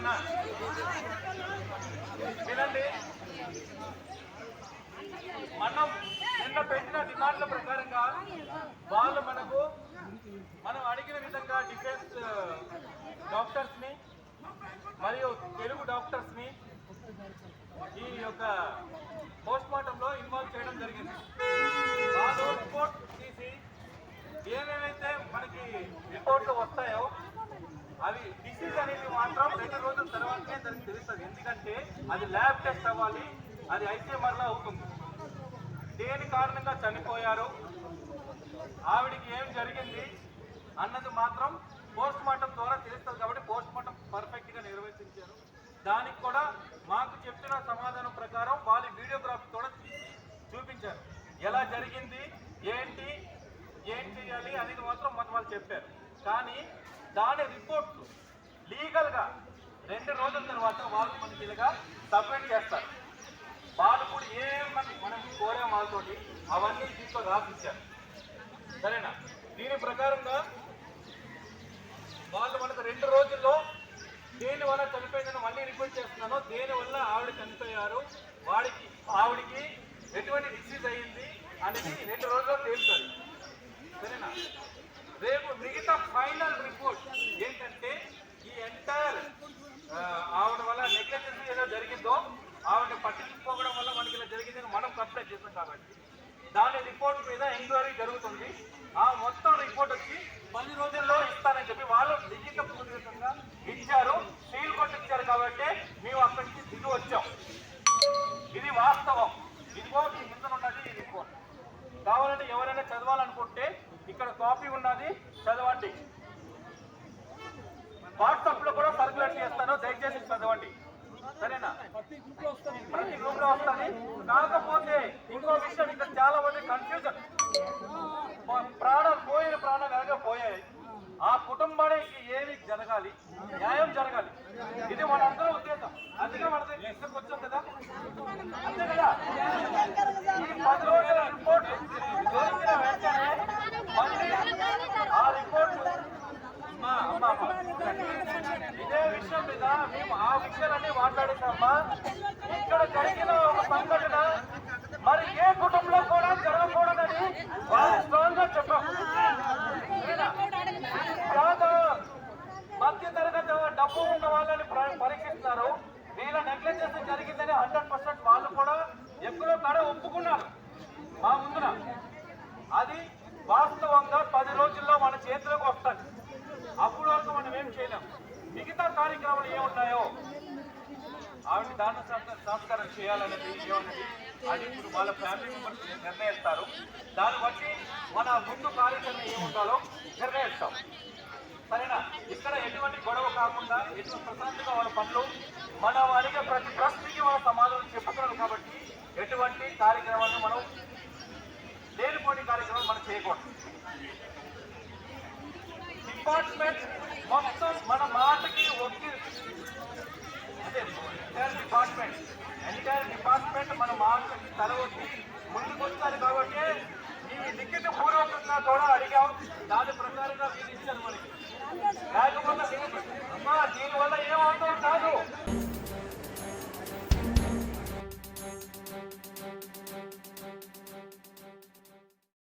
సరేనా? వినండి, మనం నిన్న పెట్టిన డిమాండ్ల ప్రకారంగా వాళ్ళు మనం అడిగిన విధంగా డిఫెన్స్ డాక్టర్స్ని మరియు తెలుగు డాక్టర్స్ని ఈ యొక్క పోస్ట్ మార్టంలో ఇన్వాల్వ్ చేయడం జరిగింది. వాళ్ళు రిపోర్ట్ తీసి ఏమేమైతే మనకి రిపోర్ట్లు వస్తాయో అవి డిసీజ్ అనేది మాత్రం 2 రోజుల తర్వాతనే దానికి తెలుస్తుంది. ఎందుకంటే అది ల్యాబ్ టెస్ట్ అవ్వాలి, అది ఐసీఎంఆర్లో అవుతుంది. దేని కారణంగా చనిపోయారు, ఆవిడికి ఏం జరిగింది అన్నది మాత్రం పోస్ట్ మార్టం ద్వారా తెలుస్తుంది. కాబట్టి పోస్ట్ మార్టం పర్ఫెక్ట్గా నిర్వహించారు. దానికి కూడా మాకు చెప్పిన సమాధానం ప్రకారం వాళ్ళు వీడియోగ్రాఫీ కూడా చూపించారు. ఎలా జరిగింది, ఏంటి ఏం చేయాలి అనేది మాత్రం వాళ్ళు చెప్పారు. కానీ దాని రిపోర్ట్లు లీగల్గా 2 రోజుల తర్వాత వాళ్ళు మనకి ఇలాగా సబ్మిట్ చేస్తారు. వాళ్ళు కూడా ఏమని మనం కోరాం వాళ్ళతోటి అవన్నీ దీంట్లో రాసిచ్చారు. సరేనా? దీని ప్రకారంగా వాళ్ళు మనకు 2 రోజుల్లో దేని వల్ల చనిపోయిందని మళ్ళీ రిపోర్ట్ చేస్తున్నాను. దేనివల్ల ఆవిడ చనిపోయారు, ఆవిడికి ఎటువంటి డిసీజ్ అయ్యింది అనేది 2 రోజుల్లో తేలుతుంది. సరేనా? రేపు మిగతా ఫైనల్ రిపోర్ట్ ఏంటంటే ఈ ఎంటైర్ ఆవిడ వల్ల నెగ్లిజెన్స్ ఏదో జరిగిందో, ఆవిడ పట్టించుకోవడం వల్ల మనకి ఇలా జరిగిందని మనం కంప్లైంట్ చేస్తాం. కాబట్టి దాని రిపోర్ట్ మీద ఎంక్వైరీ జరుగుతుంది. ఆ మొత్తం రిపోర్ట్ వచ్చి 10 రోజుల్లో ఇస్తానని చెప్పి వాళ్ళు లిఖిత పూర్వకంగా ఇచ్చారు, సీల్ కొట్టించారు. కాబట్టి మేము అక్కడి నుంచి దిగి వచ్చాం. ఇది వాస్తవం. ఇదిగో మీ ముందు ఉన్నది ఈ రిపోర్ట్. కావాలంటే ఎవరైనా చదవాలనుకుంటే ఇక్కడ కాపీ ఉన్నది, చదవండి. వాట్సాప్ లో కూడా సర్క్యులేట్ చేస్తాను, దయచేసి చదవండి. సరేనా? ప్రతి గ్రూప్ లో వస్తుంది. కాకపోతే ఇంకో విషయం, ఇక్కడ చాలా మంది కన్ఫ్యూజన్. పోయిన ప్రాణాలు ఎలాగో పోయాయి, ఆ కుటుంబానికి ఏమి జరగాలి, న్యాయం జరగాలి. ఇది మన అందరూ ఉద్దేశం. అందుకే మన దగ్గరికి వచ్చాం కదా, అంతే కదా? ఈ 10 రోజుల రిపోర్ట్ దొరికిన వెంటనే ఆ రిపోర్ట్ ఇదే విషయం మీద మేము ఆ విషయాలన్నీ మాట్లాడేసామా. ఇక్కడ జరిగిన ఒక సంఘటన మరి ఏ కుటుంబంలో కూడా జరగకూడదని వాళ్ళు స్ట్రాంగ్ గా చెప్పాం. మధ్య తరగతి డబ్బు ఉన్న వాళ్ళని పరీక్షిస్తున్నారు. వీళ్ళ నెగ్లిజెన్స్ జరిగిందని 100% వాళ్ళు కూడా ఎక్కడో కాడ ఒప్పుకున్నారు మా ముందున. అది వాస్తవంగా 10 రోజుల్లో మన చేతిలోకి వస్తుంది. అప్పుడు వరకు మనం ఏం చేయలేం. మిగతా కార్యక్రమాలు ఏమున్నాయో ఆవిడ దాన సంస్కారం చేయాలనేది ఏమన్నది అది ఇప్పుడు వాళ్ళ ఫ్యామిలీ మెంబర్స్ నిర్ణయిస్తారు. దాన్ని బట్టి మన ముందు కార్యక్రమం ఏముండాలో నిర్ణయిస్తాం. సరేనా? ఇక్కడ ఎటువంటి గొడవ కాకుండా ఎటువంటి ప్రశాంతంగా వాళ్ళ పనులు మన వారికి ప్రతి ప్రశ్నకి వాళ్ళ సమాధానం చెప్పుతున్నారు. కాబట్టి ఎటువంటి కార్యక్రమాలను మనం లేనిపోని కార్యక్రమాలు మనం చేయకూడదు. డిపార్ట్మెంట్ మొత్తం మన మాటకి ఒక్కి అంటే ఎంటైర్ డిపార్ట్మెంట్ మన మాటకి తల ఒక్కి ముందుకు వస్తారు. కాబట్టి ఈ లిఖిత పూర్వకంగా కూడా